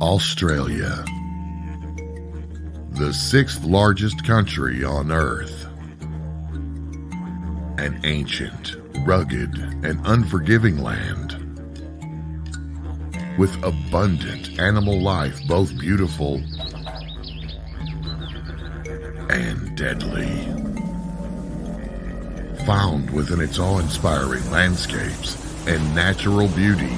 Australia, the sixth largest country on Earth. An ancient, rugged, and unforgiving land with abundant animal life, both beautiful and deadly. Found within its awe-inspiring landscapes and natural beauty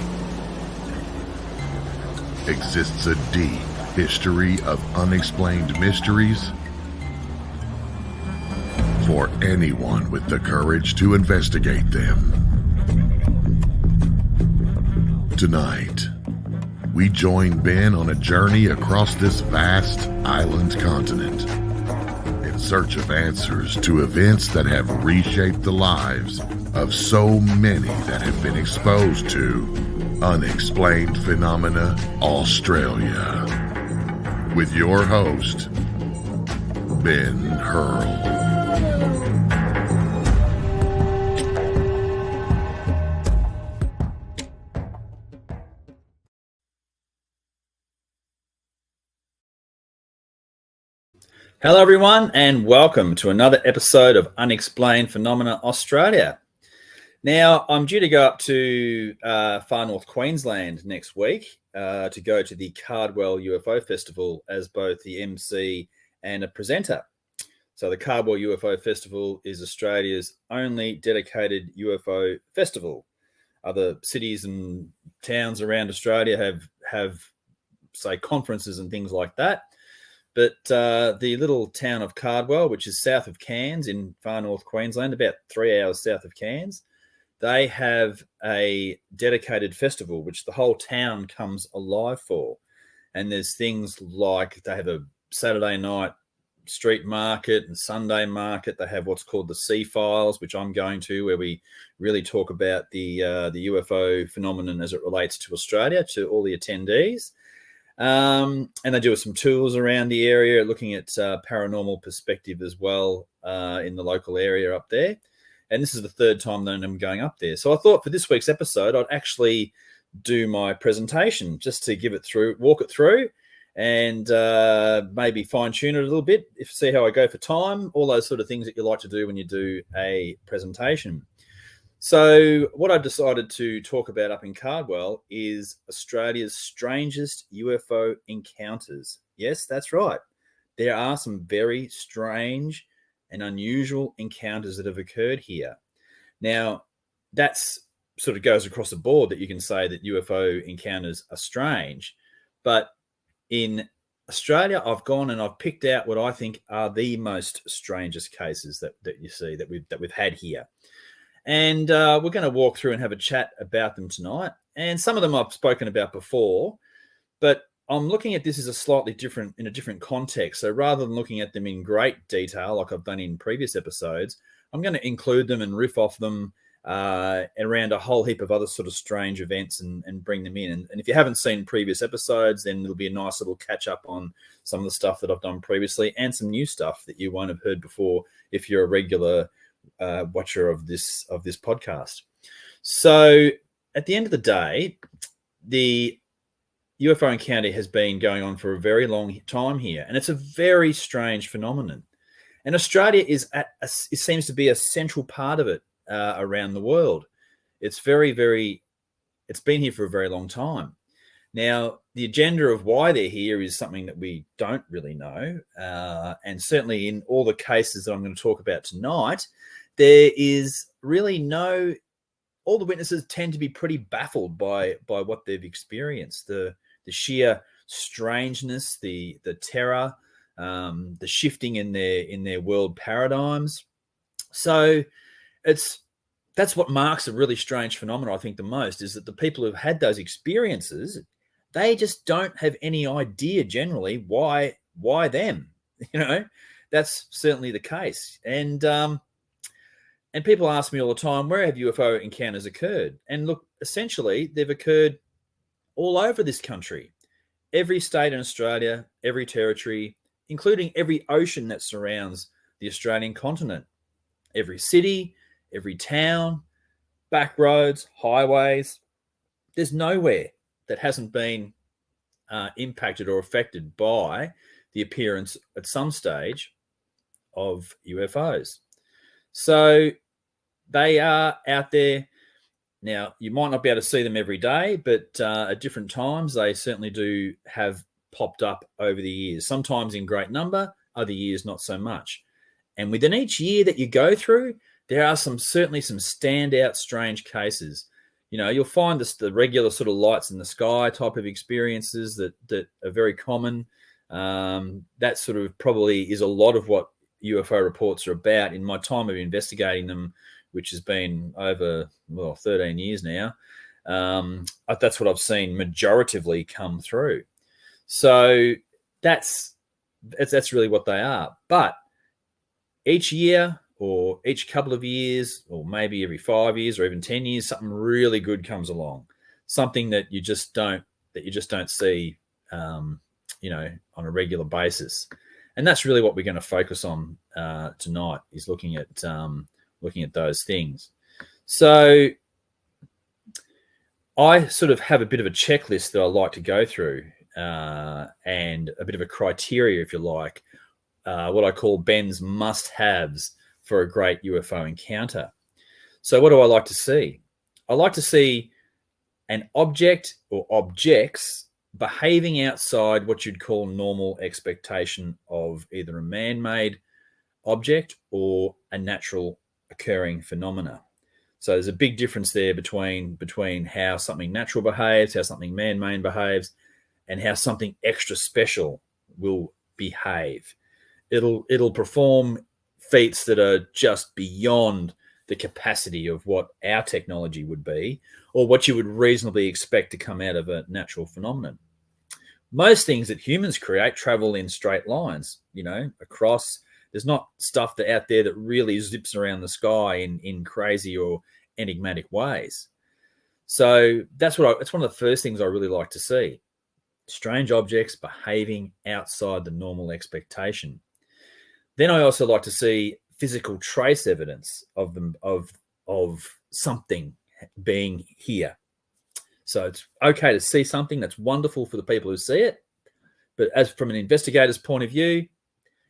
exists a deep history of unexplained mysteries for anyone with the courage to investigate them. Tonight, we join Ben on a journey across this vast island continent in search of answers to events that have reshaped the lives of so many that have been exposed to Unexplained Phenomena Australia, with your host, Ben Hurl. Hello everyone, and welcome to another episode of Unexplained Phenomena Australia. Now, I'm due to go up to far north Queensland next week to go to the Cardwell UFO Festival as both the MC and a presenter. So the Cardwell UFO Festival is Australia's only dedicated UFO festival. Other cities and towns around Australia have say, conferences and things like that. But the little town of Cardwell, which is south of Cairns in far north Queensland, about 3 hours south of Cairns, they have a dedicated festival which the whole town comes alive for. And there's things like they have a Saturday night street market and Sunday market. They have what's called the Sea Files, which I'm going to, where we really talk about the UFO phenomenon as it relates to Australia to all the attendees. And they do some tours around the area, looking at paranormal perspective as well in the local area up there. And this is the third time that I'm going up there. So I thought for this week's episode, I'd actually do my presentation just to walk it through, and maybe fine tune it a little bit, see how I go for time, all those sort of things that you like to do when you do a presentation. So what I've decided to talk about up in Cardwell is Australia's strangest UFO encounters. Yes, that's right. There are some very strange and unusual encounters that have occurred here. Now, that's sort of goes across the board that you can say that UFO encounters are strange. But in Australia, I've gone and I've picked out what I think are the most strangest cases that you see that we've had here. And we're going to walk through and have a chat about them tonight. And some of them I've spoken about before, but I'm looking at this as in a different context. So rather than looking at them in great detail, like I've done in previous episodes, I'm going to include them and riff off them around a whole heap of other sort of strange events and bring them in. And if you haven't seen previous episodes, then it'll be a nice little catch up on some of the stuff that I've done previously and some new stuff that you won't have heard before if you're a regular watcher of this podcast. So at the end of the day, the UFO encounter has been going on for a very long time here, and it's a very strange phenomenon. And Australia it seems to be a central part of it around the world. It's it's been here for a very long time. Now, the agenda of why they're here is something that we don't really know. And certainly in all the cases that I'm going to talk about tonight, there is really all the witnesses tend to be pretty baffled by what they've experienced. The sheer strangeness, the terror, the shifting in their world paradigms. So that's what marks a really strange phenomenon, I think, the most, is that the people who've had those experiences, they just don't have any idea generally why them. That's certainly the case. And people ask me all the time, where have UFO encounters occurred? And look, essentially, they've occurred all over this country. Every state in Australia, every territory, including every ocean that surrounds the Australian continent. Every city, every town, back roads, highways. There's nowhere that hasn't been impacted or affected by the appearance at some stage of UFOs. So they are out there. Now, you might not be able to see them every day, but at different times, they certainly do have popped up over the years, sometimes in great number, other years not so much. And within each year that you go through, there are certainly some standout strange cases. You'll find the regular sort of lights in the sky type of experiences that are very common. That sort of probably is a lot of what UFO reports are about. In my time of investigating them, which has been over 13 years now, that's what I've seen majoritively come through. So that's really what they are. But each year or each couple of years, or maybe every 5 years or even 10 years, something really good comes along, something that you just don't see, on a regular basis. And that's really what we're going to focus on tonight, is looking at those things. So I sort of have a bit of a checklist that I like to go through, and a bit of a criteria, if you like, what I call Ben's must-haves for a great UFO encounter. So what do I like to see? I like to see an object or objects behaving outside what you'd call normal expectation of either a man-made object or a natural occurring phenomena. So there's a big difference there between how something natural behaves, how something man-made behaves, and how something extra special will behave. It'll perform feats that are just beyond the capacity of what our technology would be, or what you would reasonably expect to come out of a natural phenomenon. Most things that humans create travel in straight lines, across. There's not stuff out there that really zips around the sky in crazy or enigmatic ways. So that's one of the first things I really like to see. Strange objects behaving outside the normal expectation. Then I also like to see physical trace evidence of them, of something being here. So it's okay to see something. That's wonderful for the people who see it. But as from an investigator's point of view,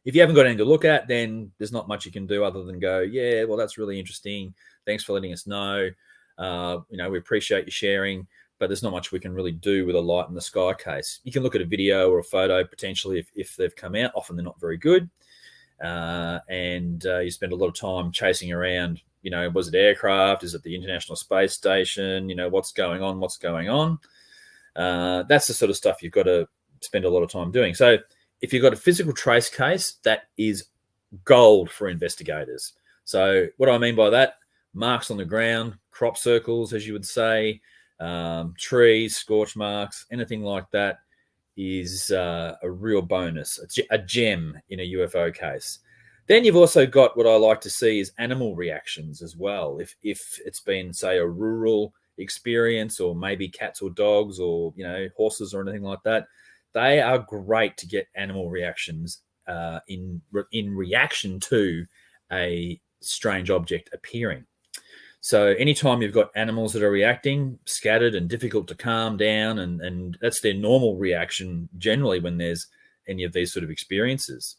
if you haven't got anything to look at, then there's not much you can do other than go, yeah, well, that's really interesting. Thanks for letting us know. We appreciate you sharing, but there's not much we can really do with a light in the sky case. You can look at a video or a photo potentially if they've come out. Often they're not very good. And you spend a lot of time chasing around, was it aircraft? Is it the International Space Station? What's going on? That's the sort of stuff you've got to spend a lot of time doing. So if you've got a physical trace case, that is gold for investigators. So what do I mean by that? Marks on the ground, crop circles, as you would say, trees, scorch marks, anything like that is a real bonus, a gem in a UFO case. Then you've also got what I like to see is animal reactions as well. If it's been, say, a rural experience, or maybe cats or dogs or horses or anything like that, they are great to get animal reactions in reaction to a strange object appearing. So anytime you've got animals that are reacting, scattered and difficult to calm down, and that's their normal reaction generally when there's any of these sort of experiences.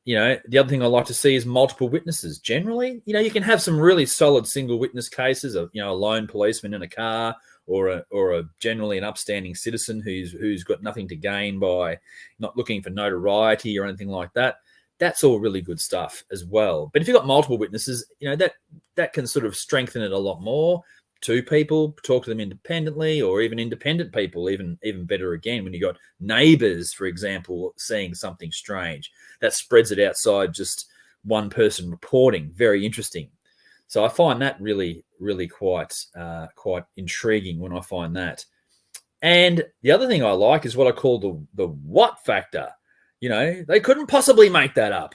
The other thing I like to see is multiple witnesses. Generally, you can have some really solid single witness cases of, a lone policeman in a car, or a generally an upstanding citizen who's got nothing to gain by not looking for notoriety or anything like that. That's all really good stuff as well. But if you've got multiple witnesses, that can sort of strengthen it a lot more. Two people, talk to them independently, or even independent people, even better again, when you've got neighbors, for example, seeing something strange. That spreads it outside just one person reporting. Very interesting. So I find that really, really quite intriguing when I find that. And the other thing I like is what I call the what factor. They couldn't possibly make that up.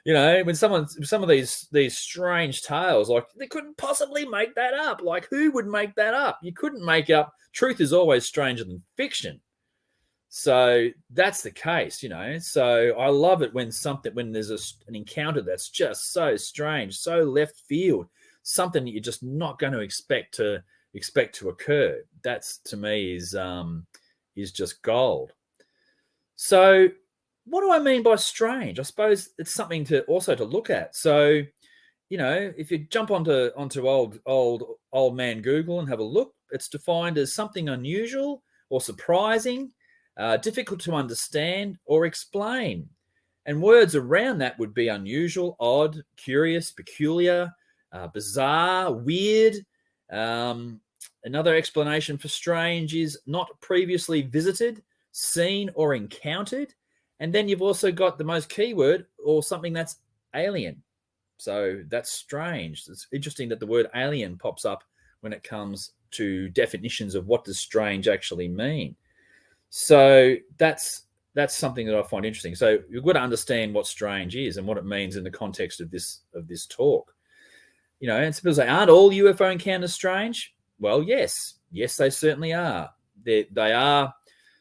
When some of these strange tales, like, they couldn't possibly make that up. Like, who would make that up? You couldn't make up. Truth is always stranger than fiction. So that's the case, So I love it when there's an encounter that's just so strange, so left field, something that you're just not going to expect to occur. That's, to me, is is just gold. So what do I mean by strange? I suppose it's something to also to look at. So, if you jump onto old man Google and have a look, it's defined as something unusual or surprising, difficult to understand or explain. And words around that would be unusual, odd, curious, peculiar, bizarre, weird. Another explanation for strange is not previously visited, seen, or encountered. And then you've also got the most keyword, or something that's alien. So that's strange. It's interesting that the word alien pops up when it comes to definitions of what does strange actually mean. So that's something that I find interesting. So you've got to understand what strange is and what it means in the context of this talk. And people say, aren't all UFO encounters strange? Well, yes, they certainly are. They are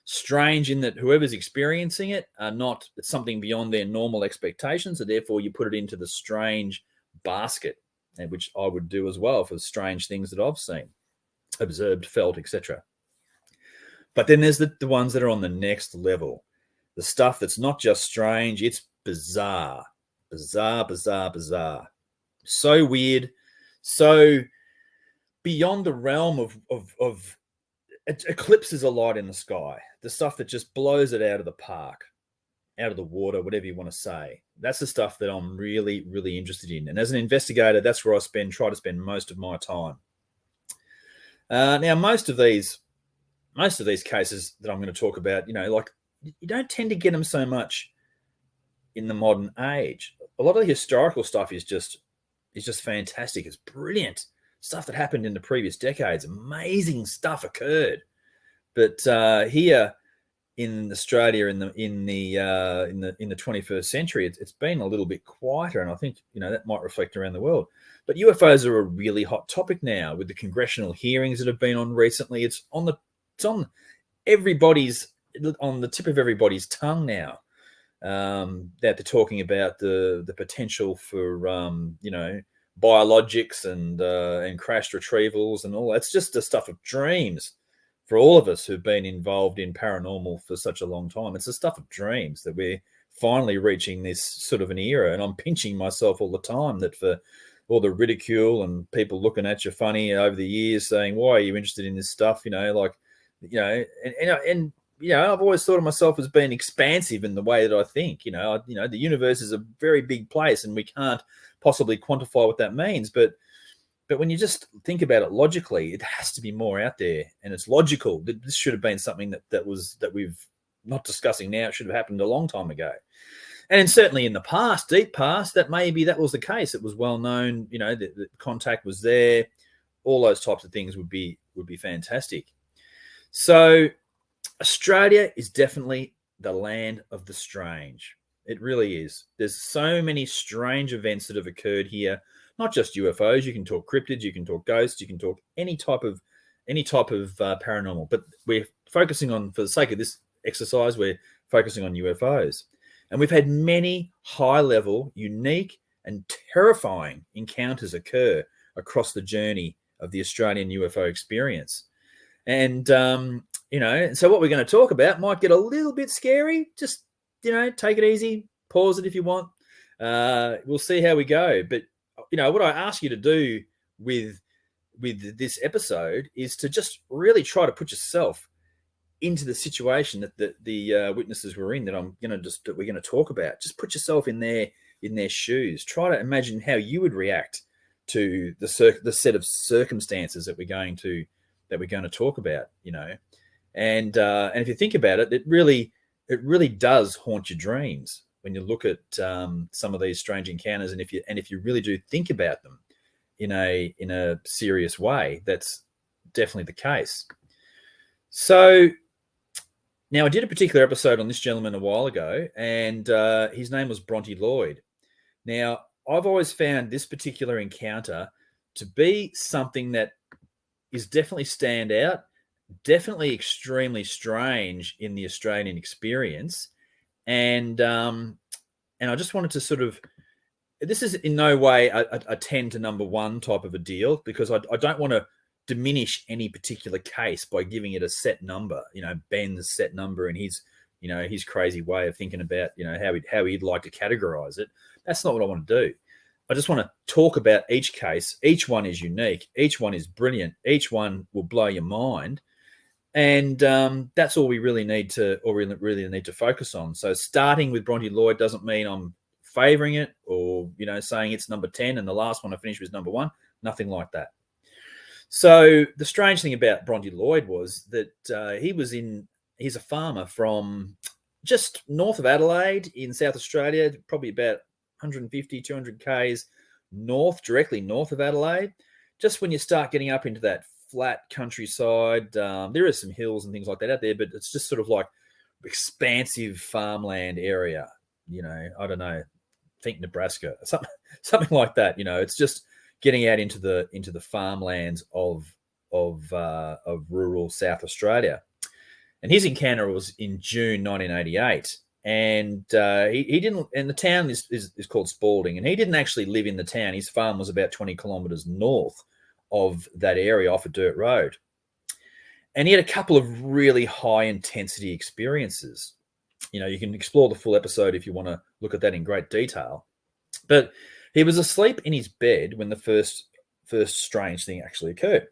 strange in that whoever's experiencing it are not, it's something beyond their normal expectations, so therefore you put it into the strange basket, which I would do as well for strange things that I've seen, observed, felt, etc. But then there's the ones that are on the next level, the stuff that's not just strange, it's bizarre. So weird, so beyond the realm of eclipses a light in the sky, the stuff that just blows it out of the park, out of the water, whatever you want to say. That's the stuff that I'm really, really interested in. And as an investigator, that's where I try to spend most of my time. Now, most of these cases that I'm going to talk about, you don't tend to get them so much in the modern age. A lot of the historical stuff is just fantastic. It's brilliant stuff that happened in the previous decades. Amazing stuff occurred, but here in Australia in the 21st century, it's been a little bit quieter, and I think that might reflect around the world. But UFOs are a really hot topic now with the congressional hearings that have been on recently. It's on the tip of everybody's tongue now. That they're talking about the potential for biologics and crashed retrievals and all. It's just the stuff of dreams for all of us who've been involved in paranormal for such a long time. It's the stuff of dreams that we're finally reaching this sort of an era. And I'm pinching myself all the time that for all the ridicule and people looking at you funny over the years saying, why are you interested in this stuff? I've always thought of myself as being expansive in the way that I think. The universe is a very big place, and we can't possibly quantify what that means. But when you just think about it logically, it has to be more out there, and it's logical. This should have been something that we've not discussing now. It should have happened a long time ago. And certainly in the past, deep past, that was the case. It was well known, that contact was there. All those types of things would be fantastic. So Australia is definitely the land of the strange. It really is. There's so many strange events that have occurred here. Not just UFOs. You can talk cryptids. You can talk ghosts. You can talk any type of paranormal. But we're focusing on, for the sake of this exercise, we're focusing on UFOs. And we've had many high-level, unique, and terrifying encounters occur across the journey of the Australian UFO experience. And so what we're going to talk about might get a little bit scary. Just, take it easy, pause it if you want. We'll see how we go. But, what I ask you to do with this episode is to just really try to put yourself into the situation that the witnesses were in that we're going to talk about. Just put yourself in their shoes. Try to imagine how you would react to the set of circumstances that we're going to talk about, and if you think about it, it really does haunt your dreams when you look at some of these strange encounters, and if you really do think about them in a serious way, that's definitely the case. So now I did a particular episode on this gentleman a while ago, and his name was Bronte Lloyd. Now I've always found this particular encounter to be something that is definitely stand out, definitely extremely strange in the Australian experience. And I just wanted to sort of, this is in no way a 10 to number one type of a deal, because I don't want to diminish any particular case by giving it a set number, Ben's set number and his crazy way of thinking about, how he'd like to categorize it. That's not what I want to do. I just want to talk about each case. Each one is unique. Each one is brilliant. Each one will blow your mind. And that's all we really need to focus on. So starting with Bronte Lloyd doesn't mean I'm favoring it or, saying it's number 10 and the last one I finished was number 1. Nothing like that. So the strange thing about Bronte Lloyd was that he's a farmer from just north of Adelaide in South Australia, probably about 150, 200 Ks directly north of Adelaide. Just when you start getting up into that flat countryside, there are some hills and things like that out there, but it's just sort of like expansive farmland area. I don't know, think Nebraska, something like that. It's just getting out into the farmlands of rural South Australia. And his encounter was in June 1988. And he didn't, and the town is called Spalding, and he didn't actually live in the town. His farm was about 20 kilometres north of that area off a dirt road. And he had a couple of really high intensity experiences. You can explore the full episode if you want to look at that in great detail. But he was asleep in his bed when the first strange thing actually occurred.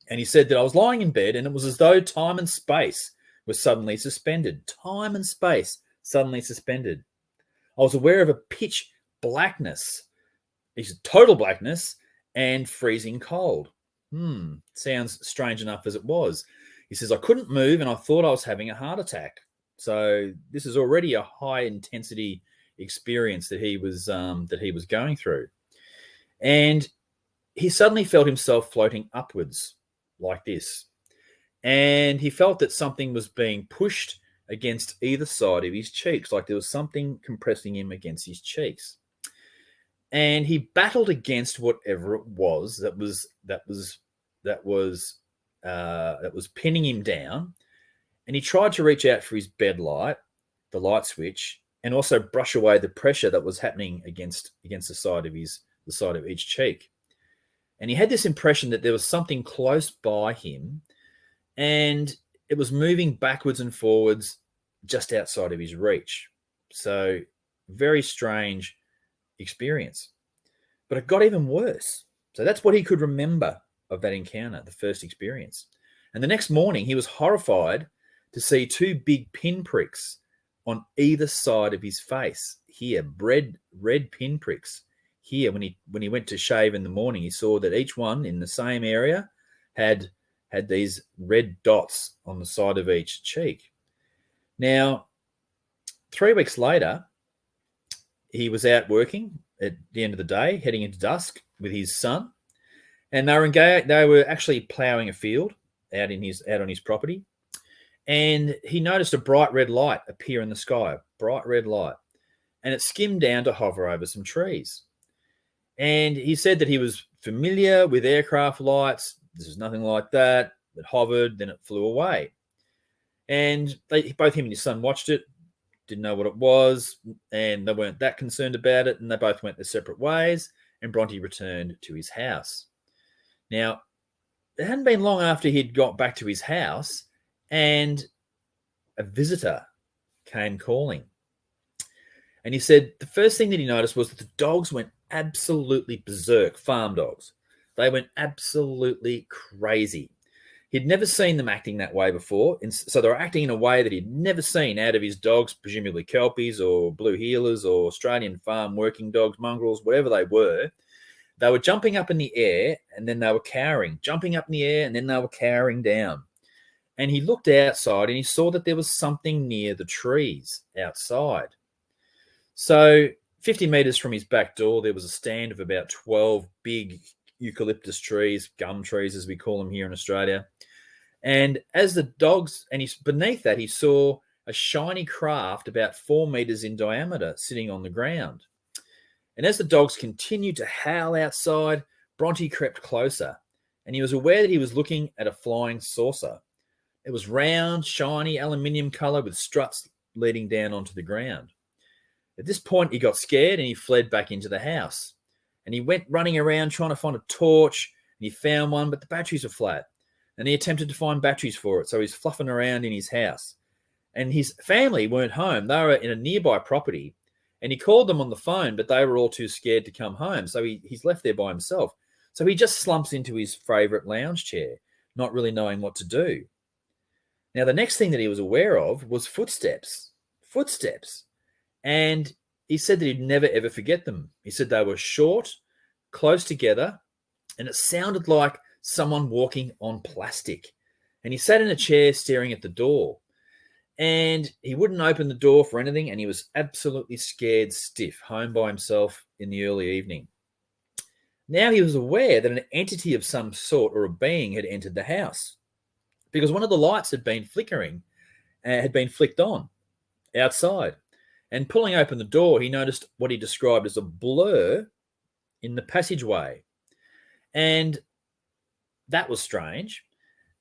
And he said that I was lying in bed and it was as though time and space were suddenly suspended. Time and space suddenly suspended. I was aware of a pitch blackness. It's total blackness and freezing cold. Sounds strange enough as it was. He says, I couldn't move and I thought I was having a heart attack. So this is already a high intensity experience that he was going through. And he suddenly felt himself floating upwards like this. And he felt that something was being pushed against either side of his cheeks, like there was something compressing him against his cheeks. And he battled against whatever it was that was pinning him down. And he tried to reach out for his bed light, the light switch, and also brush away the pressure that was happening against the side of each cheek. And he had this impression that there was something close by him, and it was moving backwards and forwards just outside of his reach. So very strange experience. But it got even worse. So that's what he could remember of that encounter, the first experience. And the next morning, he was horrified to see 2 big pinpricks on either side of his face. Here, red pinpricks. Here, when he went to shave in the morning, he saw that each one in the same area had these red dots on the side of each cheek. Now, 3 weeks later, he was out working at the end of the day, heading into dusk with his son, and they were actually ploughing a field out on his property, and he noticed a bright red light appear in the sky, bright red light, and it skimmed down to hover over some trees. And he said that he was familiar with aircraft lights. This is nothing like that. It hovered, then it flew away. And both him and his son watched it, didn't know what it was, and they weren't that concerned about it, and they both went their separate ways, and Bronte returned to his house. Now, it hadn't been long after he'd got back to his house, and a visitor came calling. And he said the first thing that he noticed was that the dogs went absolutely berserk, farm dogs. They went absolutely crazy. He'd never seen them acting that way before. And so they were acting in a way that he'd never seen out of his dogs, presumably Kelpies or Blue Heelers or Australian farm working dogs, mongrels, whatever they were. They were jumping up in the air and then they were cowering, jumping up in the air and then they were cowering down. And he looked outside and he saw that there was something near the trees outside. So 50 metres from his back door, there was a stand of about 12 big eucalyptus trees, gum trees as we call them here in Australia. And as the dogs, and beneath that, he saw a shiny craft about 4 metres in diameter sitting on the ground. And as the dogs continued to howl outside, Bronte crept closer, and he was aware that he was looking at a flying saucer. It was round, shiny, aluminium colour with struts leading down onto the ground. At this point, he got scared and he fled back into the house. And he went running around trying to find a torch. And he found one, but the batteries were flat. And he attempted to find batteries for it. So he's fluffing around in his house. And his family weren't home. They were in a nearby property. And he called them on the phone, but they were all too scared to come home. So he's left there by himself. So he just slumps into his favorite lounge chair, not really knowing what to do. Now, the next thing that he was aware of was footsteps. And he said that he'd never, ever forget them. He said they were short, close together, and it sounded like someone walking on plastic. And he sat in a chair staring at the door. And he wouldn't open the door for anything, and he was absolutely scared stiff, home by himself in the early evening. Now he was aware that an entity of some sort or a being had entered the house because one of the lights had been flickering, had been flicked on outside. And pulling open the door, he noticed what he described as a blur in the passageway. And that was strange.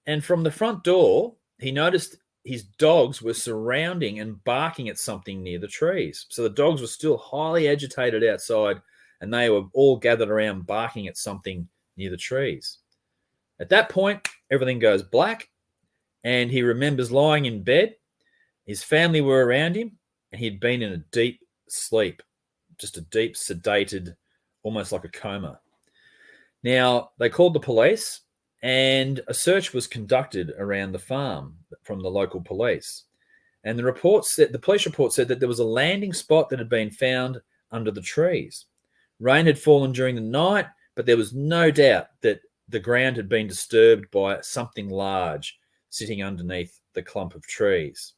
And from the front door, he noticed his dogs were surrounding and barking at something near the trees. So the dogs were still highly agitated outside, and they were all gathered around barking at something near the trees. At that point, everything goes black, and he remembers lying in bed. His family were around him, and he'd been in a deep sleep, just a deep, sedated, almost like a coma. Now, they called the police, and a search was conducted around the farm from the local police. And the police report said that there was a landing spot that had been found under the trees. Rain had fallen during the night, but there was no doubt that the ground had been disturbed by something large sitting underneath the clump of trees.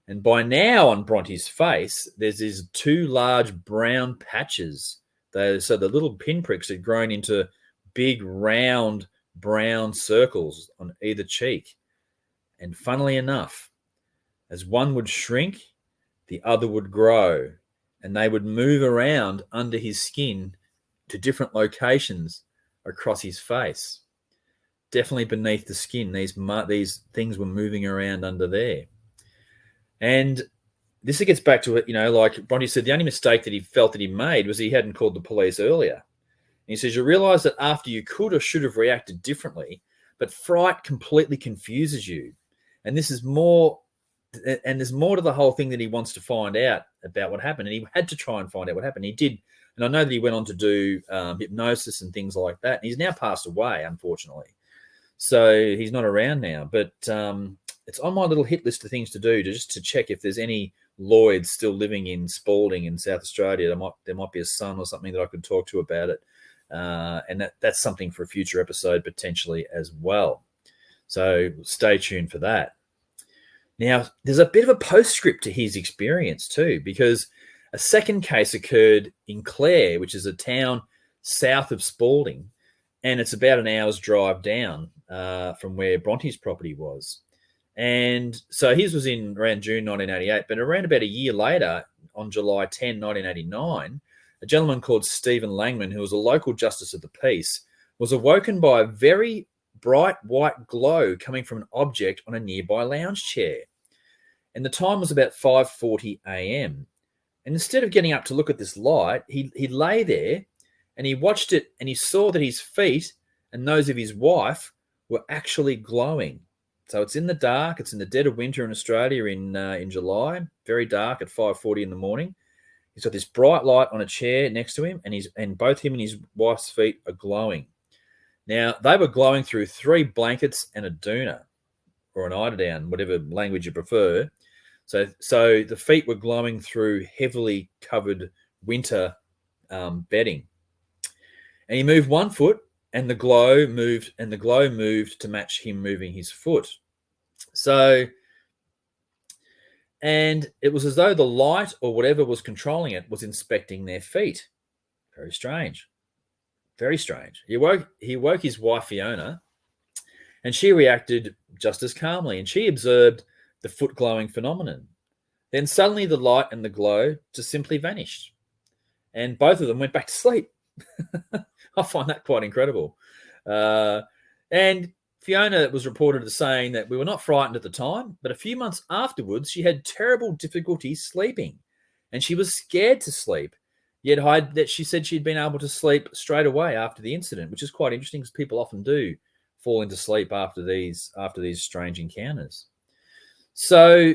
And by now on Bronte's face, there's these two large brown patches. So the little pinpricks had grown into big, round, brown circles on either cheek. And funnily enough, as one would shrink, the other would grow, and they would move around under his skin to different locations across his face. Definitely beneath the skin, these things were moving around under there. And this gets back to it, like Bronte said, the only mistake that he felt that he made was he hadn't called the police earlier. And he says, you realize that after you could or should have reacted differently, but fright completely confuses you. And this is more, and there's more to the whole thing that he wants to find out about what happened. And he had to try and find out what happened. He did. And I know that he went on to do hypnosis and things like that. And he's now passed away, unfortunately. So he's not around now. But it's on my little hit list of things to do, just to check if there's any Lloyds still living in Spalding in South Australia. There might be a son or something that I could talk to about it. And that's something for a future episode potentially as well. So stay tuned for that. Now, there's a bit of a postscript to his experience too, because a second case occurred in Clare, which is a town south of Spalding, and it's about an hour's drive down from where Bronte's property was. And so his was in around June 1988, but around about a year later, on July 10, 1989, a gentleman called Stephen Langman, who was a local justice of the peace, was awoken by a very bright white glow coming from an object on a nearby lounge chair. And the time was about 5:40 a.m. And instead of getting up to look at this light, he lay there and he watched it, and he saw that his feet and those of his wife were actually glowing. So it's in the dark. It's in the dead of winter in Australia in July, very dark at 5:40 in the morning. He's got this bright light on a chair next to him, and both him and his wife's feet are glowing. Now, they were glowing through 3 blankets and a doona, or an eiderdown, whatever language you prefer. So the feet were glowing through heavily covered winter bedding. And he moved one foot, and the glow moved to match him moving his foot. So, and it was as though the light or whatever was controlling it was inspecting their feet. Very strange. Very strange. He woke his wife, Fiona, and she reacted just as calmly, and she observed the foot glowing phenomenon. Then suddenly the light and the glow just simply vanished, and both of them went back to sleep. I find that quite incredible. And Fiona was reported as saying that we were not frightened at the time, but a few months afterwards, she had terrible difficulty sleeping, and she was scared to sleep. Yet that she said she'd been able to sleep straight away after the incident, which is quite interesting because people often do fall into sleep after these strange encounters. So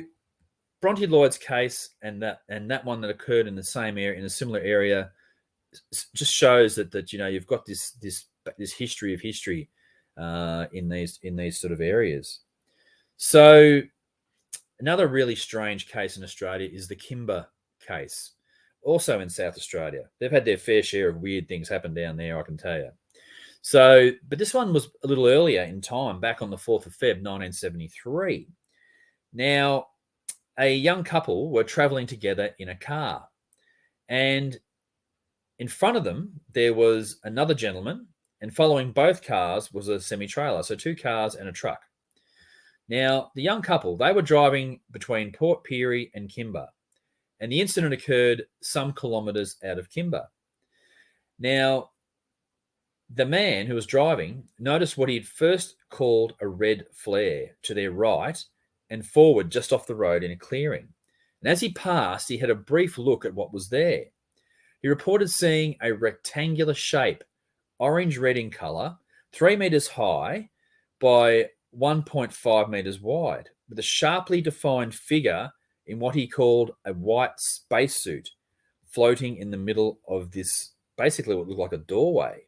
Bronte Lloyd's case and that one that occurred in the same area, in a similar area, just shows that you've got this history of history in these sort of areas. So another really strange case in Australia is the Kimber case, also in South Australia. They've had their fair share of weird things happen down there, I can tell you. So, but this one was a little earlier in time, back on the 4th of Feb, 1973. Now, a young couple were traveling together in a car, and in front of them, there was another gentleman, and following both cars was a semi-trailer, so 2 cars and a truck. Now, the young couple, they were driving between Port Pirie and Kimber, and the incident occurred some kilometres out of Kimber. Now, the man who was driving noticed what he had first called a red flare to their right and forward just off the road in a clearing. And as he passed, he had a brief look at what was there. He reported seeing a rectangular shape, orange-red in colour, 3 metres high by 1.5 metres wide, with a sharply defined figure in what he called a white spacesuit floating in the middle of this, basically what looked like a doorway.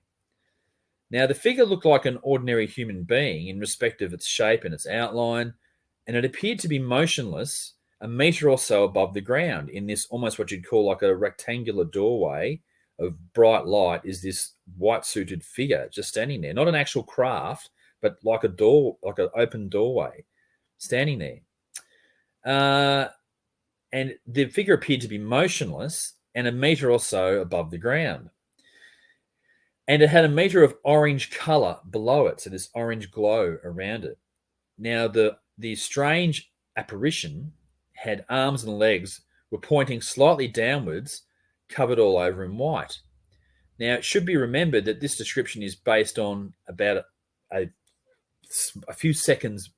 Now, the figure looked like an ordinary human being in respect of its shape and its outline, and it appeared to be motionless a metre or so above the ground in this almost what you'd call like a rectangular doorway of bright light. Is this white-suited figure just standing there, not an actual craft, but like a door, like an open doorway standing there. And the figure appeared to be motionless and a metre or so above the ground. And it had a metre of orange colour below it, so this orange glow around it. Now, the strange apparition had arms and legs, were pointing slightly downwards, covered all over in white. Now, it should be remembered that this description is based on about a few seconds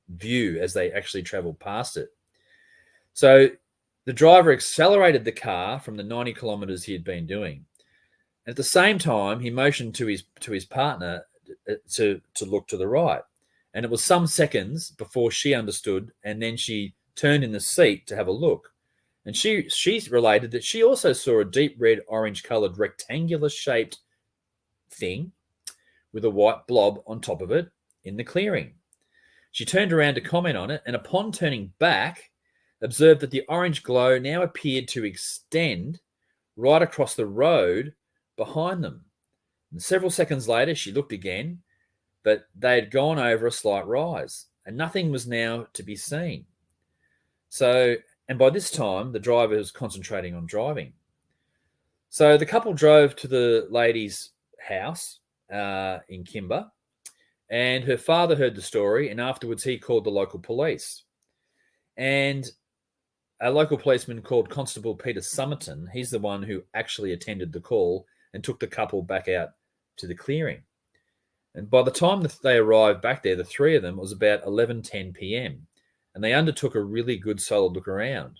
view as they actually travelled past it. So the driver accelerated the car from the 90 kilometres he had been doing. At the same time, he motioned to his partner to look to the right. And it was some seconds before she understood, and then she turned in the seat to have a look. And she related that she also saw a deep red, orange-coloured, rectangular-shaped thing with a white blob on top of it in the clearing. She turned around to comment on it, and upon turning back, observed that the orange glow now appeared to extend right across the road behind them. And several seconds later, she looked again, but they had gone over a slight rise, and nothing was now to be seen. So, and by this time, the driver was concentrating on driving. So the couple drove to the lady's house in Kimber, and her father heard the story, and afterwards he called the local police. And a local policeman called Constable Peter Summerton, he's the one who actually attended the call and took the couple back out to the clearing. And by the time that they arrived back there, the 3 of them, it was about 11:10 p.m. And they undertook a really good solid look around.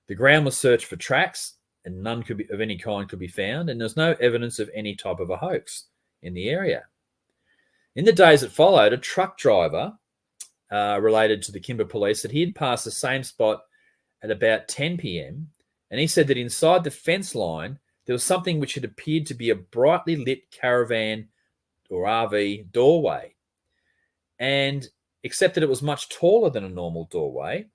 The ground was searched for tracks, and none of any kind could be found, and there's no evidence of any type of a hoax in the area. In the days that followed, a truck driver related to the Kimber police that he had passed the same spot at about 10 p.m, and he said that inside the fence line, there was something which had appeared to be a brightly lit caravan or RV doorway, and except that it was much taller than a normal doorway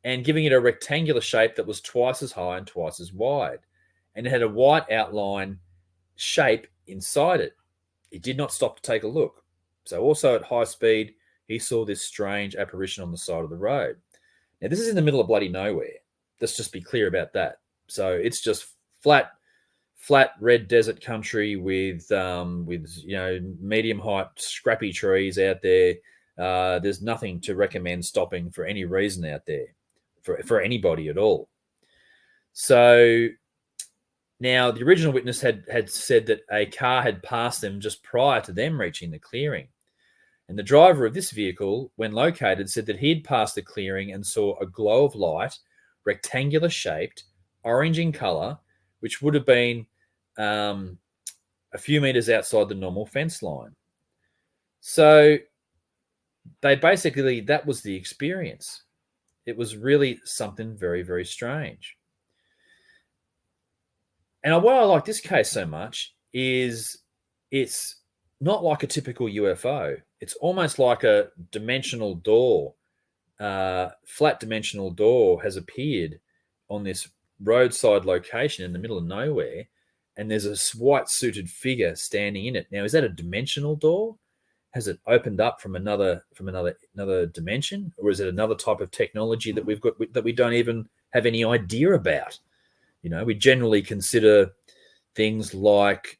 and giving it a rectangular shape that was twice as high and twice as wide, and it had a white outline shape inside it. He did not stop to take a look. So also at high speed, he saw this strange apparition on the side of the road. Now, this is in the middle of bloody nowhere. Let's just be clear about that. So it's just flat red desert country with medium height scrappy trees out there. There's nothing to recommend stopping for any reason out there for anybody at all. So now the original witness had said that a car had passed them just prior to them reaching the clearing. And the driver of this vehicle, when located, said that he'd passed the clearing and saw a glow of light, rectangular shaped, orange in colour, which would have been a few meters outside the normal fence line. So that was the experience. It was really something very, very strange. And why I like this case so much is it's not like a typical UFO. It's almost like a dimensional door, flat dimensional door has appeared on this roadside location in the middle of nowhere, and there's a white suited figure standing in it. Now, is that a dimensional door? Has it opened up from another dimension, or is it another type of technology that we've got that we don't even have any idea about? We generally consider things like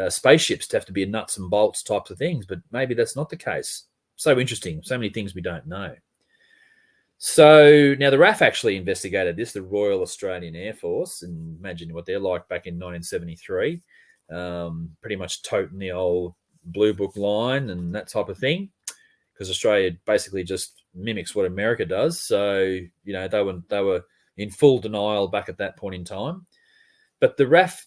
spaceships to have to be a nuts and bolts types of things, but maybe that's not the case. So interesting. So many things we don't know. So now the RAF actually investigated this, the Royal Australian Air Force, and imagine what they're like back in 1973, pretty much toting the old Blue Book line and that type of thing, because Australia basically just mimics what America does. So, they were in full denial back at that point in time. But the RAF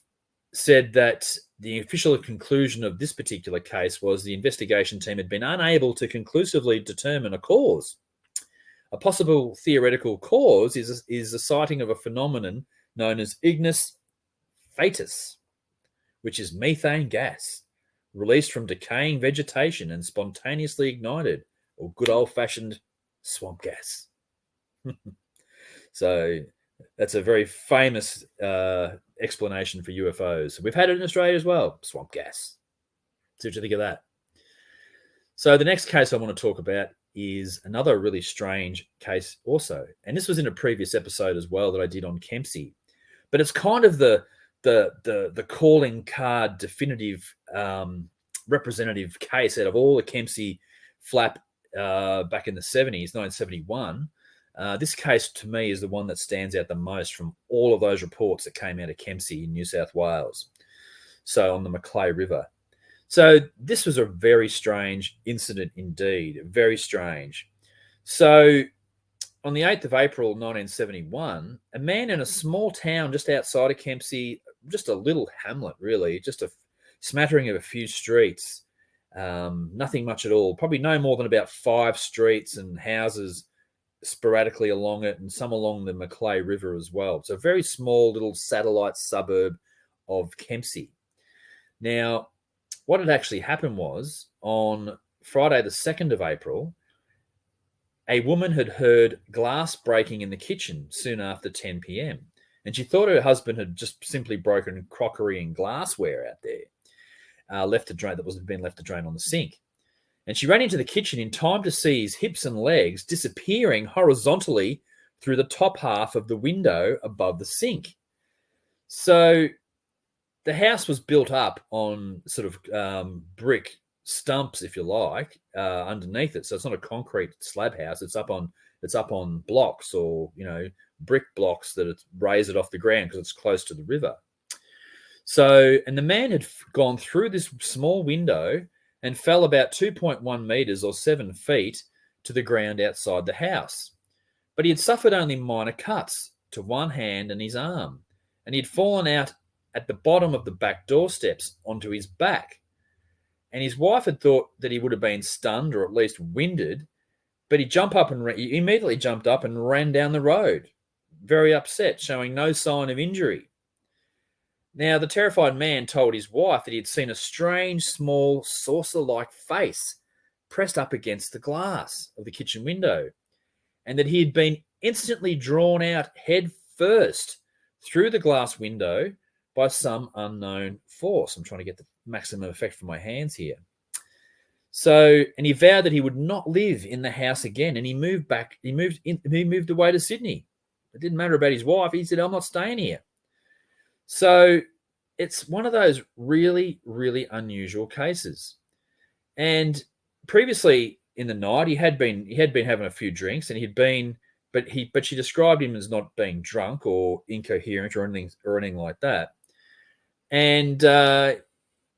said that the official conclusion of this particular case was the investigation team had been unable to conclusively determine a cause. A possible theoretical cause is the sighting of a phenomenon known as ignis fatuus, which is methane gas released from decaying vegetation and spontaneously ignited, or good old-fashioned swamp gas. So that's a very famous explanation for UFOs. We've had it in Australia as well, swamp gas. See what you think of that. So the next case I want to talk about is another really strange case also. And this was in a previous episode as well that I did on Kempsey. But it's kind of the calling card definitive representative case out of all the Kempsey flap back in the 70s, 1971. This case, to me, is the one that stands out the most from all of those reports that came out of Kempsey in New South Wales, so on the Macleay River. So this was a very strange incident indeed, very strange. So on the 8th of April, 1971, a man in a small town just outside of Kempsey, just a little hamlet really, just a smattering of a few streets, nothing much at all, probably no more than about 5 streets and houses sporadically along it, and some along the Macleay River as well. It's a very small little satellite suburb of Kempsey. Now, what had actually happened was on Friday the 2nd of April, a woman had heard glass breaking in the kitchen soon after 10 p.m. and she thought her husband had just simply broken crockery and glassware out there, left to drain on the sink. And she ran into the kitchen in time to see his hips and legs disappearing horizontally through the top half of the window above the sink. So the house was built up on sort of brick stumps, if you like, underneath it. So it's not a concrete slab house. It's up on blocks, or brick blocks that raise it off the ground because it's close to the river. So, and the man had gone through this small window and fell about 2.1 meters or 7 feet to the ground outside the house. But he had suffered only minor cuts to one hand and his arm, and he had fallen out at the bottom of the back door steps onto his back. And his wife had thought that he would have been stunned or at least winded, but he immediately jumped up and ran down the road, very upset, showing no sign of injury. Now, the terrified man told his wife that he had seen a strange, small, saucer-like face pressed up against the glass of the kitchen window, and that he had been instantly drawn out head first through the glass window by some unknown force. I'm trying to get the maximum effect from my hands here. So, and he vowed that he would not live in the house again, and he moved back. He moved away to Sydney. It didn't matter about his wife. He said, "I'm not staying here." So it's one of those really, really unusual cases. And previously in the night, he had been having a few drinks, and but she described him as not being drunk or incoherent or anything like that. And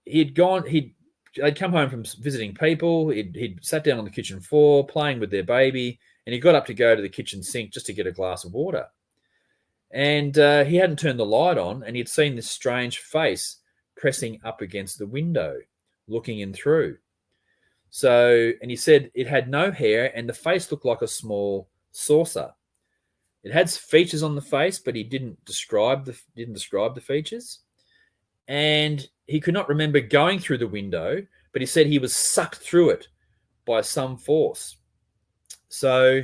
he'd come home from visiting people. He'd sat down on the kitchen floor playing with their baby, and he got up to go to the kitchen sink just to get a glass of water. And he hadn't turned the light on, and he'd seen this strange face pressing up against the window, looking in through. So, and he said it had no hair, and the face looked like a small saucer. It had features on the face, but he didn't describe the features. And he could not remember going through the window, but he said he was sucked through it by some force. So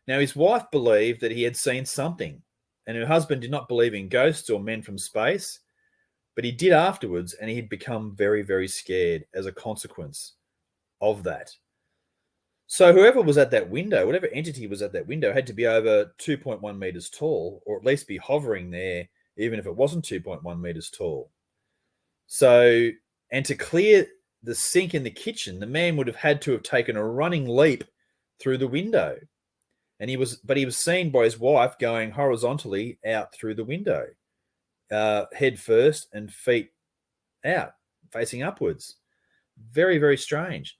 now his wife believed that he had seen something, and her husband did not believe in ghosts or men from space, but he did afterwards, and he'd become very, very scared as a consequence of that. So whoever was at that window, whatever entity was at that window, had to be over 2.1 meters tall, or at least be hovering there, even if it wasn't 2.1 meters tall. So, and to clear the sink in the kitchen, the man would have had to have taken a running leap through the window. And he was seen by his wife going horizontally out through the window, head first and feet out, facing upwards. Very, very strange.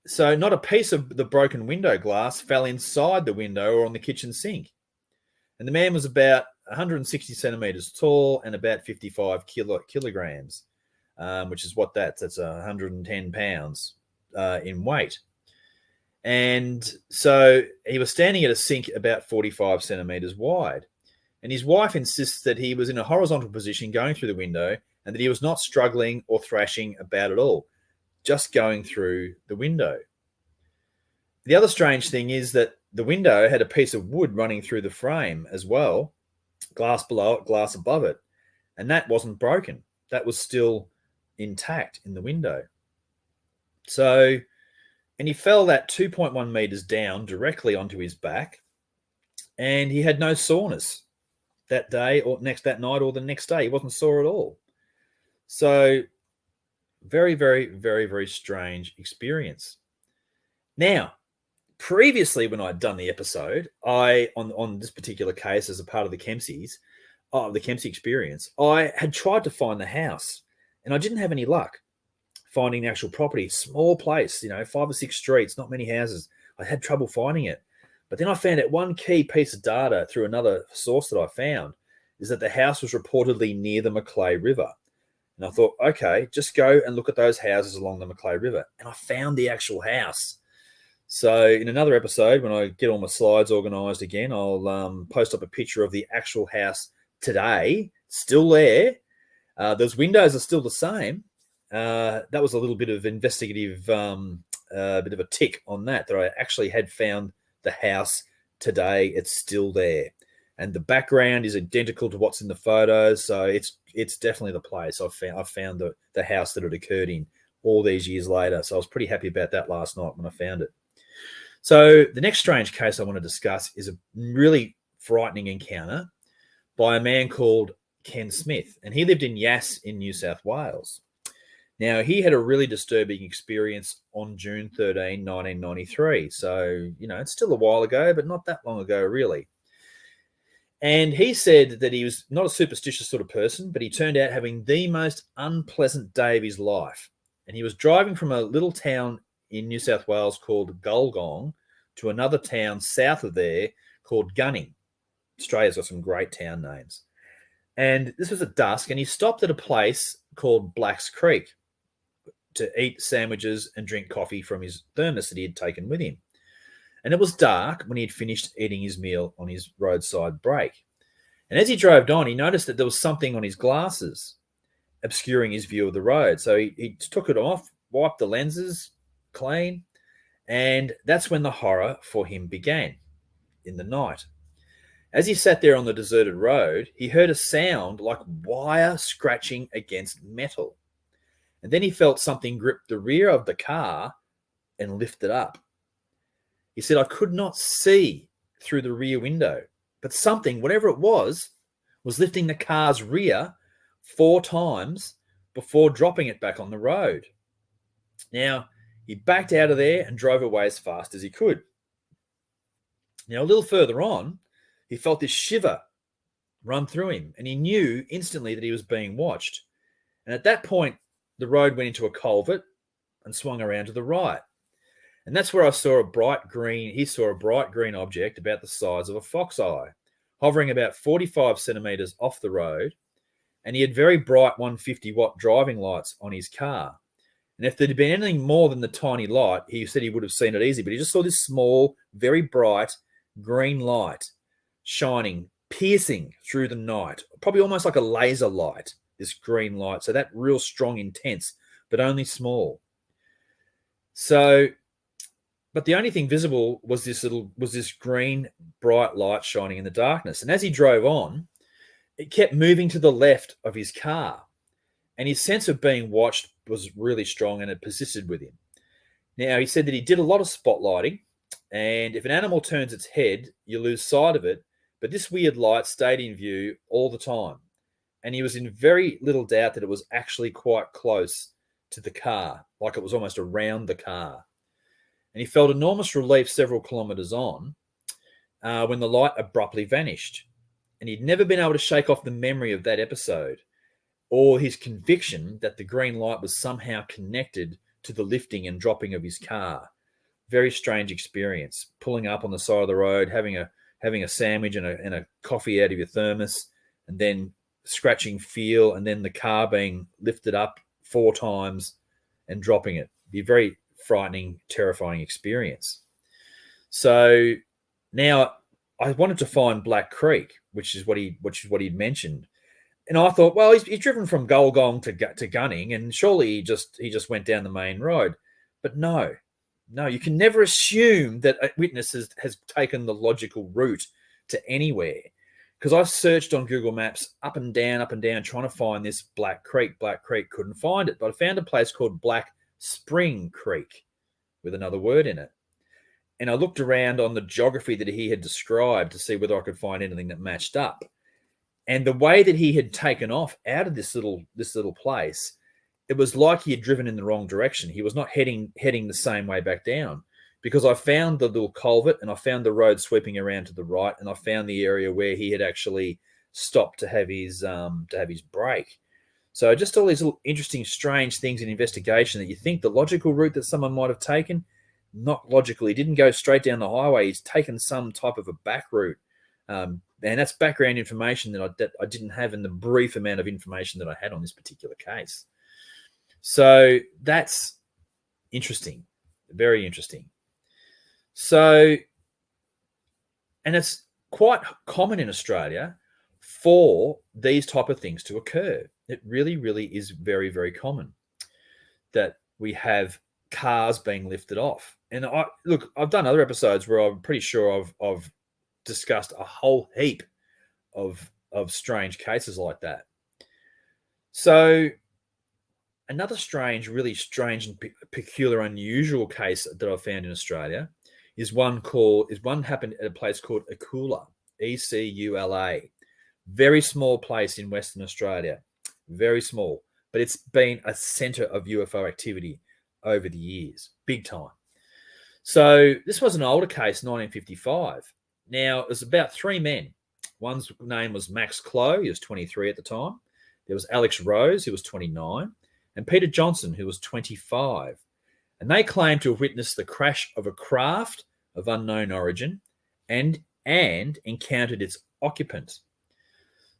So not a piece of the broken window glass fell inside the window or on the kitchen sink. And the man was about 160 centimeters tall and about 55 kilograms, which is what that's 110 pounds in weight. And so he was standing at a sink about 45 centimeters wide. And his wife insists that he was in a horizontal position going through the window and that he was not struggling or thrashing about at all, just going through the window. The other strange thing is that the window had a piece of wood running through the frame as well, glass below it, glass above it, and that wasn't broken. That was still intact in the window. So, and he fell that 2.1 meters down directly onto his back, and he had no soreness that day or that night or the next day. He wasn't sore at all. So, very, very, very, very strange experience. Now, previously, when I'd done the episode, on this particular case as a part of the Kempsey experience, I had tried to find the house, and I didn't have any luck finding the actual property. Small place, 5 or 6 streets, not many houses. I had trouble finding it. But then I found out one key piece of data through another source that I found is that the house was reportedly near the Macleay River. And I thought, okay, just go and look at those houses along the Macleay River. And I found the actual house. So in another episode, when I get all my slides organized again, I'll post up a picture of the actual house today. Still there. Those windows are still the same. That was a little bit of investigative, bit of a tick on that I actually had found the house today. It's still there. And the background is identical to what's in the photos. So it's definitely the place. I've found the house that it occurred in all these years later. So I was pretty happy about that last night when I found it. So the next strange case I want to discuss is a really frightening encounter by a man called Ken Smith. And he lived in Yass in New South Wales. Now, he had a really disturbing experience on June 13, 1993. So, it's still a while ago, but not that long ago, really. And he said that he was not a superstitious sort of person, but he turned out having the most unpleasant day of his life. And he was driving from a little town in New South Wales called Gulgong to another town south of there called Gunning. Australia's got some great town names. And this was at dusk, and he stopped at a place called Blacks Creek to eat sandwiches and drink coffee from his thermos that he had taken with him. And it was dark when he had finished eating his meal on his roadside break. And as he drove on, he noticed that there was something on his glasses obscuring his view of the road. So he took it off, wiped the lenses clean, and that's when the horror for him began in the night. As he sat there on the deserted road, he heard a sound like wire scratching against metal. And then he felt something grip the rear of the car and lift it up. He said, I could not see through the rear window, but something, whatever it was lifting the car's rear 4 times before dropping it back on the road. Now, he backed out of there and drove away as fast as he could. Now, a little further on, he felt this shiver run through him, and he knew instantly that he was being watched. And at that point, the road went into a culvert and swung around to the right. And that's where he saw a bright green object about the size of a fox eye, hovering about 45 centimeters off the road, and he had very bright 150-watt driving lights on his car. And if there'd been anything more than the tiny light, he said he would have seen it easy, but he just saw this small, very bright green light shining, piercing through the night, probably almost like a laser light, this green light. So that real strong, intense, but only small. So, but the only thing visible was this green, bright light shining in the darkness. And as he drove on, it kept moving to the left of his car. And his sense of being watched was really strong, and it persisted with him. Now, he said that he did a lot of spotlighting, and if an animal turns its head, you lose sight of it. But this weird light stayed in view all the time. And he was in very little doubt that it was actually quite close to the car, like it was almost around the car. And he felt enormous relief several kilometers on when the light abruptly vanished. And he'd never been able to shake off the memory of that episode or his conviction that the green light was somehow connected to the lifting and dropping of his car. Very strange experience, pulling up on the side of the road, having a sandwich and a coffee out of your thermos, and then scratching feel, and then the car being lifted up 4 times and dropping it. Be a very frightening, terrifying experience. So now I wanted to find Black Creek, which is what he'd mentioned. And I thought, well, he's driven from Gulgong to Gunning, and surely he just went down the main road. But no, you can never assume that a witness has taken the logical route to anywhere. Because I searched on Google Maps up and down, trying to find this Black Creek. Black Creek, couldn't find it. But I found a place called Black Spring Creek with another word in it. And I looked around on the geography that he had described to see whether I could find anything that matched up. And the way that he had taken off out of this little place, it was like he had driven in the wrong direction. He was not heading the same way back down, because I found the little culvert and I found the road sweeping around to the right, and I found the area where he had actually stopped to have his break. So just all these little interesting, strange things in investigation that you think the logical route that someone might have taken, not logical. He didn't go straight down the highway. He's taken some type of a back route. And that's background information that I didn't have in the brief amount of information that I had on this particular case. So that's interesting, very interesting. So, and it's quite common in Australia for these type of things to occur. It really, really is very, very common that we have cars being lifted off. And I've done other episodes where I'm pretty sure I've discussed a whole heap of strange cases like that. So another really strange and peculiar, unusual case that I found in Australia is one happened at a place called Ecula, E-C-U-L-A. Very small place in Western Australia, very small, but it's been a center of UFO activity over the years, big time. So this was an older case, 1955. Now, it was about 3 men. One's name was Max Clow, he was 23 at the time. There was Alex Rose, who was 29, and Peter Johnson, who was 25. And they claimed to have witnessed the crash of a craft of unknown origin and encountered its occupant.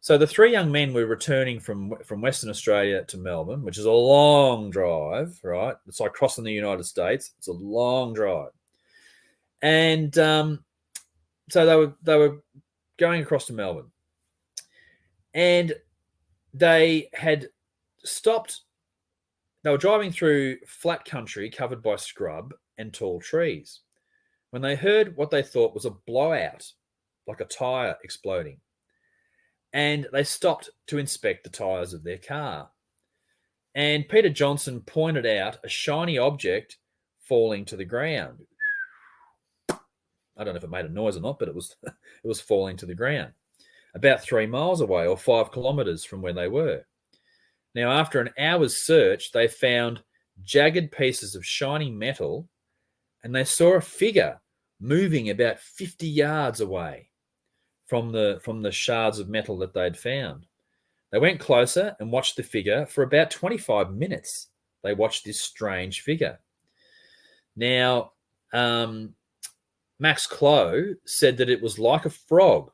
So the 3 young men were returning from Western Australia to Melbourne, which is a long drive, right? It's like crossing the United States. It's a long drive. And so they were going across to Melbourne, and they had stopped. They were driving through flat country covered by scrub and tall trees when they heard what they thought was a blowout, like a tire exploding. And they stopped to inspect the tires of their car. And Peter Johnson pointed out a shiny object falling to the ground. I don't know if it made a noise or not, but it was falling to the ground about 3 miles away or 5 kilometers from where they were. Now, after an hour's search, they found jagged pieces of shiny metal, and they saw a figure moving about 50 yards away from the shards of metal that they'd found. They went closer and watched the figure for about 25 minutes. They watched this strange figure. Now, Max Clow said that it was like a frog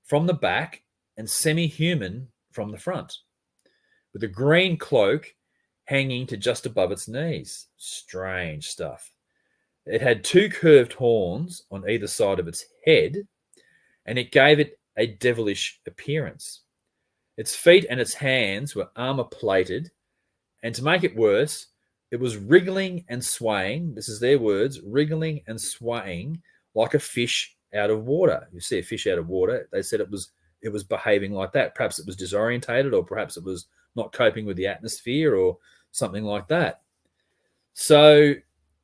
from the back and semi-human from the front, with a green cloak hanging to just above its knees. Strange stuff. It had two curved horns on either side of its head, and it gave it a devilish appearance. Its feet and its hands were armor-plated, and to make it worse, it was wriggling and swaying. This is their words, wriggling and swaying like a fish out of water. You see a fish out of water. They said it was behaving like that. Perhaps it was disorientated, or perhaps it was not coping with the atmosphere, or something like that. So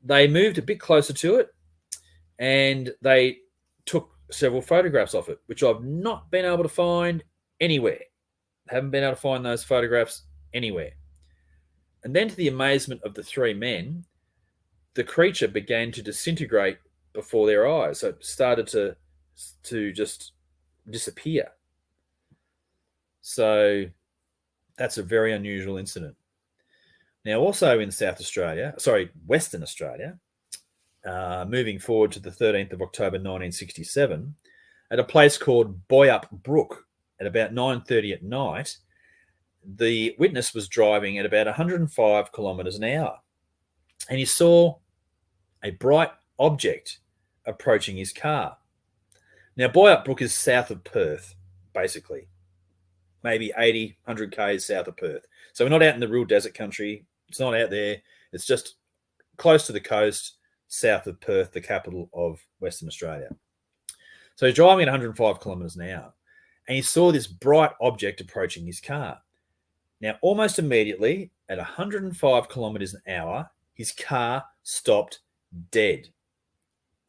they moved a bit closer to it, and they took several photographs of it, which I've not been able to find anywhere. Haven't been able to find those photographs anywhere. And then, to the amazement of the three men, the creature began to disintegrate before their eyes. So it started to just disappear. So that's a very unusual incident. Now, also in Western Australia, moving forward to the 13th of October 1967, at a place called Boyup Brook at about 9:30 at night, the witness was driving at about 105 kilometres an hour, and he saw a bright object approaching his car. Now, Boyup Brook is south of Perth, basically, maybe 80, 100 k's south of Perth. So we're not out in the real desert country. It's not out there. It's just close to the coast, south of Perth, the capital of Western Australia. So he's driving at 105 kilometres an hour, and he saw this bright object approaching his car. Now, almost immediately, at 105 kilometres an hour, his car stopped dead.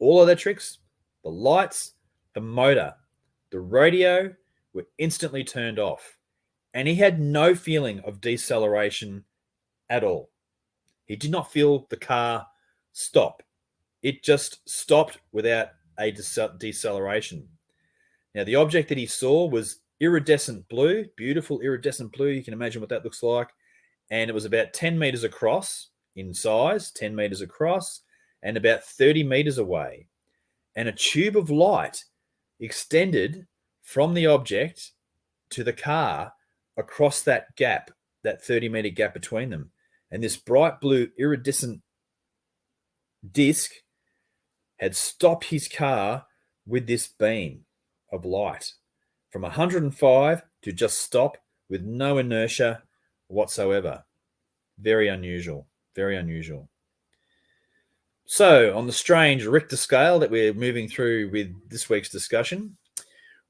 All of the tricks, the lights, the motor, the radio were instantly turned off, and he had no feeling of deceleration at all. He did not feel the car stop. It just stopped without a deceleration. Now, the object that he saw was iridescent blue, beautiful iridescent blue. You can imagine what that looks like. And it was about 10 meters across in size, 10 meters across, and about 30 meters away. And a tube of light extended from the object to the car across that gap, that 30-meter gap between them. And this bright blue iridescent disc had stopped his car with this beam of light from 105 to just stop with no inertia whatsoever. Very unusual, very unusual. So on the strange Richter scale that we're moving through with this week's discussion,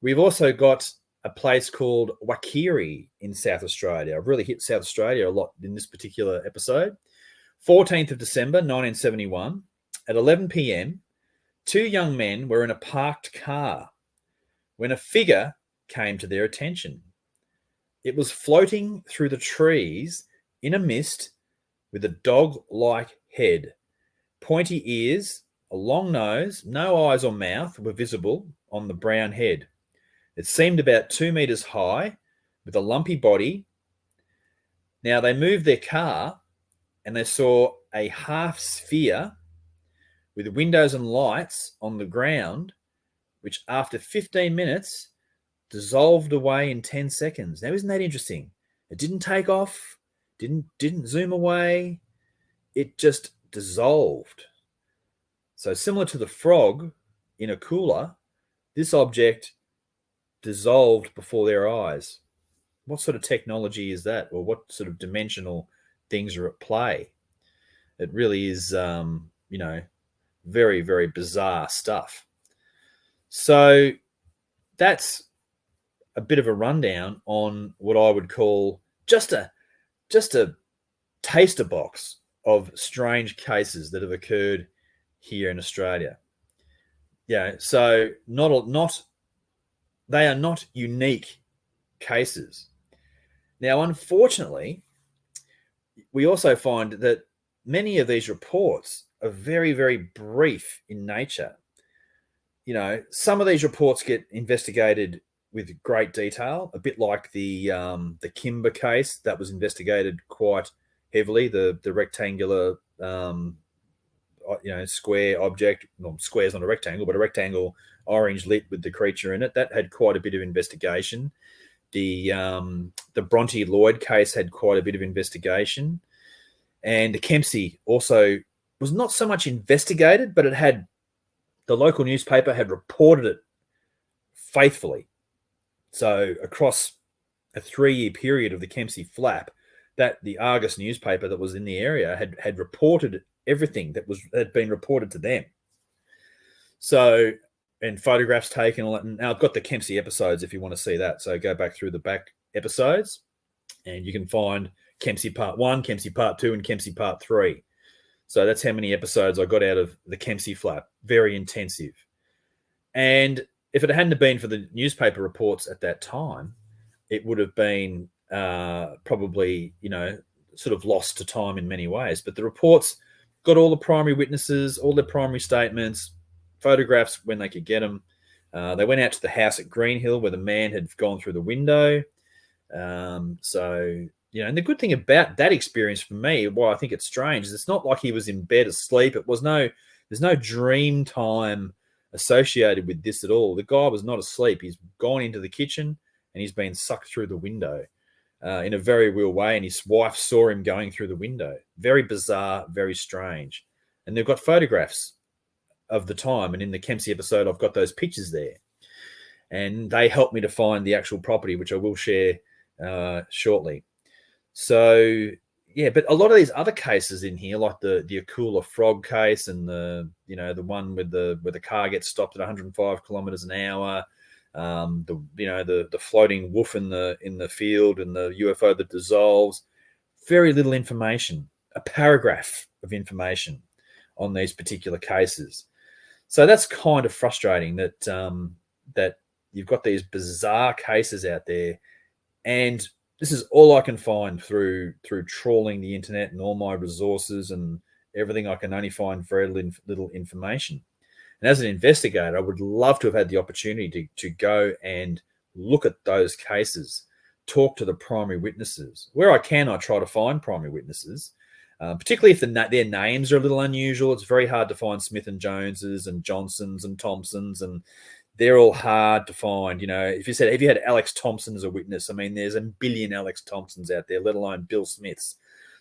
we've also got a place called Wakiri in South Australia. I've really hit South Australia a lot in this particular episode. 14th of December, 1971, at 11 p.m, two young men were in a parked car when a figure came to their attention. It was floating through the trees in a mist with a dog-like head, pointy ears, a long nose, no eyes or mouth were visible on the brown head. It seemed about 2 meters high with a lumpy body. Now they moved their car and they saw a half sphere with windows and lights on the ground, which after 15 minutes dissolved away in 10 seconds. Now, isn't that interesting? It didn't take off, didn't zoom away. It just dissolved. So similar to the frog in a cooler, this object dissolved before their eyes. What sort of technology is that? Or what sort of dimensional things are at play? It really is, very, very bizarre stuff. So that's a bit of a rundown on what I would call just a taster box of strange cases that have occurred here in Australia. Yeah, so they are not unique cases. Now, unfortunately, we also find that many of these reports are very, very brief in nature. You know, some of these reports get investigated with great detail, a bit like the Kimber case that was investigated quite heavily. The rectangular, square object. Well, square's not a rectangle, but a rectangle orange lit with the creature in it. That had quite a bit of investigation. The Bronte Lloyd case had quite a bit of investigation. And the Kempsey also was not so much investigated, but the local newspaper had reported it faithfully. So across a 3-year period of the Kempsey flap, that the Argus newspaper that was in the area had reported everything that had been reported to them. So, and photographs taken, all that. And now I've got the Kempsey episodes if you want to see that. So go back through the back episodes and you can find Kempsey Part 1, Kempsey Part 2, and Kempsey Part 3. So that's how many episodes I got out of the Kempsey flap. Very intensive. And if it hadn't been for the newspaper reports at that time, it would have been probably, sort of lost to time in many ways. But the reports got all the primary witnesses, all their primary statements, photographs when they could get them. They went out to the house at Greenhill where the man had gone through the window. And the good thing about that experience for me, why I think it's strange, is it's not like he was in bed asleep. There's no dream time associated with this at all. The guy was not asleep. He's gone into the kitchen and he's been sucked through the window in a very real way. And his wife saw him going through the window. Very bizarre, very strange. And they've got photographs of the time. And in the Kempsey episode, I've got those pictures there. And they helped me to find the actual property, which I will share shortly. So, yeah, but a lot of these other cases in here, like the Akula frog case and the one where the car gets stopped at 105 kilometers an hour, the floating wolf in the field and the UFO that dissolves, very little information, a paragraph of information on these particular cases. So that's kind of frustrating that that you've got these bizarre cases out there, and this is all I can find through trawling the internet and all my resources and everything. I can only find very little information. And as an investigator, I would love to have had the opportunity to go and look at those cases, talk to the primary witnesses. Where I can, I try to find primary witnesses, particularly if their names are a little unusual. It's very hard to find Smith and Joneses and Johnsons and Thompsons, and they're all hard to find. If you had Alex Thompson as a witness, I mean, there's a billion Alex Thompsons out there, let alone Bill Smiths.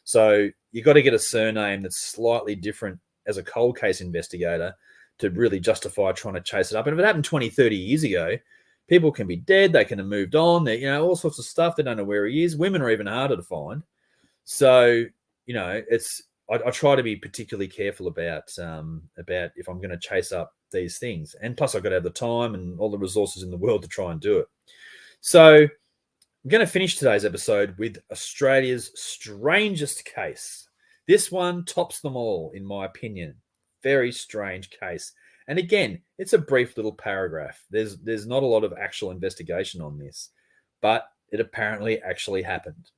So you got to get a surname that's slightly different as a cold case investigator to really justify trying to chase it up. And if it happened 20, 30 years ago, people can be dead. They can have moved on. All sorts of stuff. They don't know where he is. Women are even harder to find. So, I try to be particularly careful about if I'm going to chase up these things. And plus I've got to have the time and all the resources in the world to try and do it. So I'm going to finish today's episode with Australia's strangest case. This one tops them all, in my opinion. Very strange case. And again, it's a brief little paragraph. There's not a lot of actual investigation on this, but it apparently actually happened.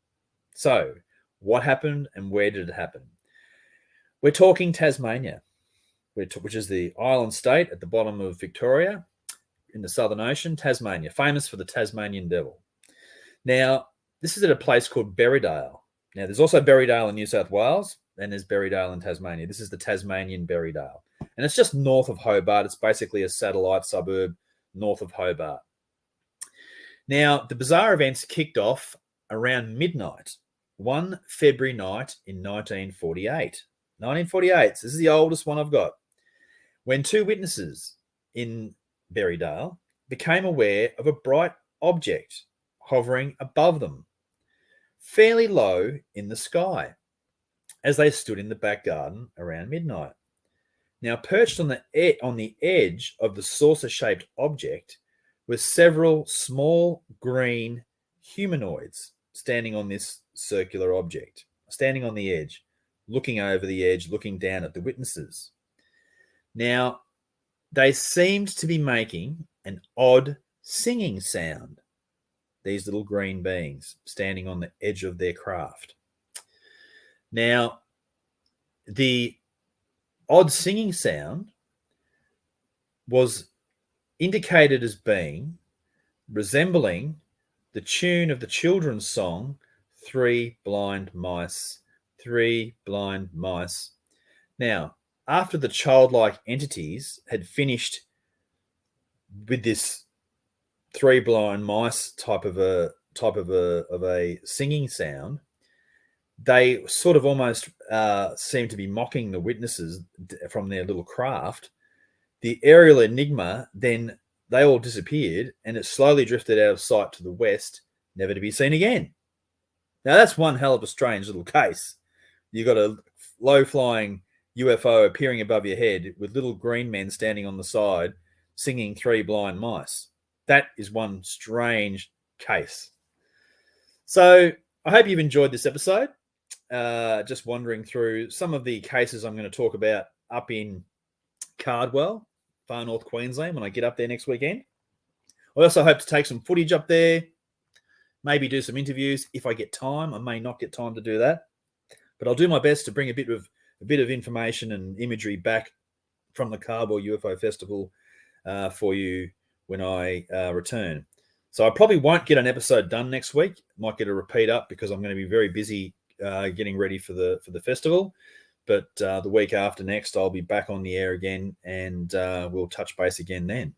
So what happened and where did it happen? We're talking Tasmania, which is the island state at the bottom of Victoria in the Southern Ocean. Tasmania, famous for the Tasmanian devil. Now, this is at a place called Berrydale. Now, there's also Berrydale in New South Wales, and there's Berrydale in Tasmania. This is the Tasmanian Berrydale. And it's just north of Hobart. It's basically a satellite suburb north of Hobart. Now, the bizarre events kicked off around midnight, one February night in 1948. 1948, this is the oldest one I've got, when two witnesses in Berrydale became aware of a bright object hovering above them, fairly low in the sky, as they stood in the back garden around midnight. Now, perched on the edge of the saucer-shaped object were several small green humanoids standing on this circular object, standing on the edge, looking over the edge, looking down at the witnesses. Now, they seemed to be making an odd singing sound, these little green beings standing on the edge of their craft. Now, the odd singing sound was indicated as being resembling the tune of the children's song, Three Blind Mice, Three Blind Mice. Now, after the childlike entities had finished with this three blind mice type of a singing sound, they sort of almost seem to be mocking the witnesses from their little craft. The aerial enigma, then they all disappeared, and it slowly drifted out of sight to the west, never to be seen again. Now, that's one hell of a strange little case. You've got a low-flying UFO appearing above your head with little green men standing on the side singing Three Blind Mice. That is one strange case. So I hope you've enjoyed this episode. Just wandering through some of the cases I'm going to talk about up in Cardwell, far north Queensland, when I get up there next weekend. I also hope to take some footage up there, maybe do some interviews if I get time. I may not get time to do that, but I'll do my best to bring a bit of information and imagery back from the Cardwell UFO Festival for you when I return. So I probably won't get an episode done next week. Might get a repeat up because I'm going to be very busy getting ready for the festival. But the week after next, I'll be back on the air again, and we'll touch base again then.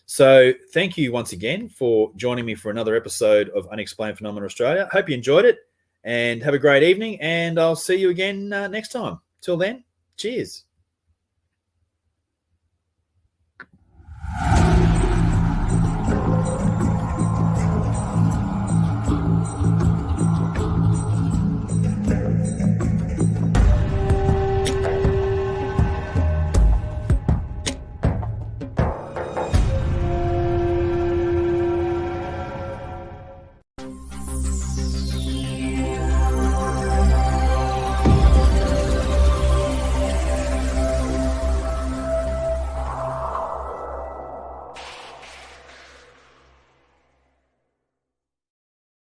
So thank you once again for joining me for another episode of Unexplained Phenomena Australia. Hope you enjoyed it, and have a great evening, and I'll see you again next time. Till then, cheers.